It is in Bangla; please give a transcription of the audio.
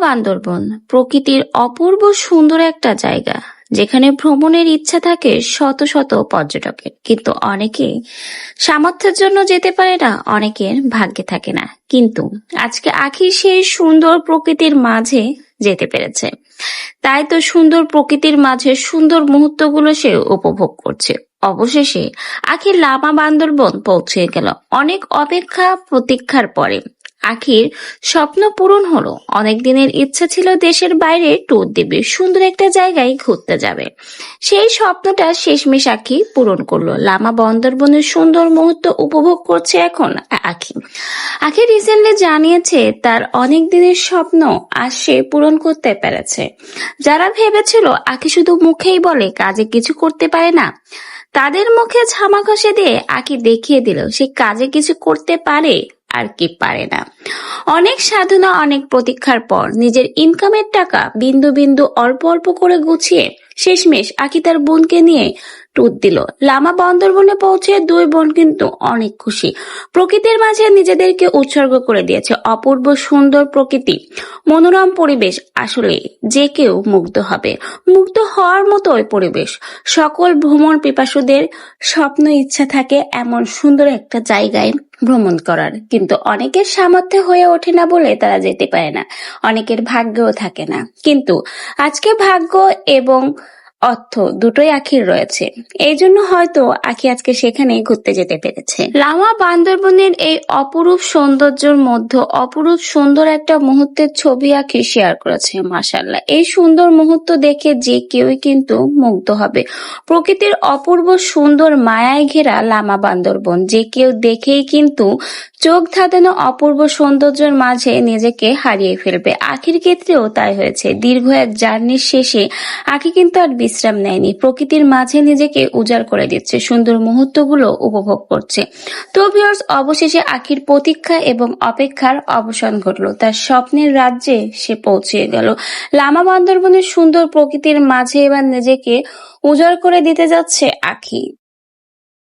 বান্দরবন প্রকৃতির অপূর্ব সুন্দর একটা জায়গা, যেখানে ভ্রমণের ইচ্ছা থাকে শত শত পর্যটকের, কিন্তু অনেকে সামর্থ্যের জন্য যেতে পারে না, অনেকের ভাগ্যে থাকে না। কিন্তু আজকে আখি সেই সুন্দর প্রকৃতির মাঝে যেতে পেরেছে। তাই তো সুন্দর প্রকৃতির মাঝে সুন্দর মুহূর্তগুলো সে উপভোগ করছে। অবশেষে আখির লামা বান্দরবন পৌঁছে গেল অনেক অপেক্ষা প্রতীক্ষার পরে। আখির স্বপ্ন পূরণ হলো। অনেক দিনের ইচ্ছা ছিল দেশের বাইরে ট্যুর দিবে, সুন্দর একটা জায়গায় ঘুরতে যাবে। সেই স্বপ্নটা শেষমেশ আখি পূরণ করলো। লামা বান্দরবনের সুন্দর মুহূর্ত উপভোগ করছে এখন আখি। আখি রিসেন্টলি জানিয়েছে তার অনেক দিনের স্বপ্ন আজ সে পূরণ করতে পেরেছে। যারা ভেবেছিল আখি শুধু মুখেই বলে, কাজে কিছু করতে পারে না, তাদের মুখে ঝামা ঘষে দিয়ে আখি দেখিয়ে দিল সে কাজে কিছু করতে পারে আর কি পারে না। অনেক সাধনা, অনেক প্রতীক্ষার পর নিজের ইনকামের টাকা বিন্দু বিন্দু অল্প অল্প করে গুছিয়ে শেষমেশ আখি তার বোনকে নিয়ে ট্যুর দিল। লামা বান্দরবনে পৌঁছে দুই বোন কিন্তু অনেক খুশি। প্রকৃতির মাঝে নিজেদেরকে উৎসর্গ করে দিয়েছে। অপূর্ব সুন্দর প্রকৃতি, মনোরম পরিবেশ, আসলে যে কেউ মুগ্ধ হবে। মুগ্ধ হওয়ার মতো ওই পরিবেশ সকল ভ্রমণ পিপাসুদের স্বপ্ন ইচ্ছা থাকে এমন সুন্দর একটা জায়গায় ভ্রমণ করার, কিন্তু অনেকের সামর্থ্য হয়ে ওঠে না বলে তারা যেতে পারে না, অনেকের ভাগ্যও থাকে না। কিন্তু আজকে ভাগ্য এবং অর্থ দুটোই আখির রয়েছে, এই জন্য হয়তো আখি আজকে সেখানে ঘুরতে যেতে পেরেছে। লামা বান্দরবনের এই অপরূপ সৌন্দর্যের মধ্যে অপরূপ সুন্দর একটা মুহূর্তের ছবি আখি শেয়ার করেছে। মাশাআল্লাহ, এই সুন্দর মুহূর্ত দেখে যে কেউই কিন্তু মুগ্ধ হবে। প্রকৃতির অপূর্ব সুন্দর মায়ায় ঘেরা লামা বান্দরবন যে কেউ দেখেই কিন্তু চোখ ধাঁধানো অপূর্ব সৌন্দর্যের মাঝে নিজেকে হারিয়ে ফেলবে। আখির ক্ষেত্রেও তাই হয়েছে। দীর্ঘ এক জার্নির শেষে আখি কিন্তু আর বিশ্রাম নেয়নি, প্রকৃতির মাঝে নিজেকে উজাড় করে দিচ্ছে, সুন্দর মুহূর্তগুলো উপভোগ করছে। তো ভিউয়ার্স, অবশেষে আখির প্রতীক্ষা এবং অপেক্ষার অবসান ঘটলো। তার স্বপ্নের রাজ্যে সে পৌঁছে গেল। লামা বান্দরবনের সুন্দর প্রকৃতির মাঝে এবার নিজেকে উজাড় করে দিতে যাচ্ছে আখি।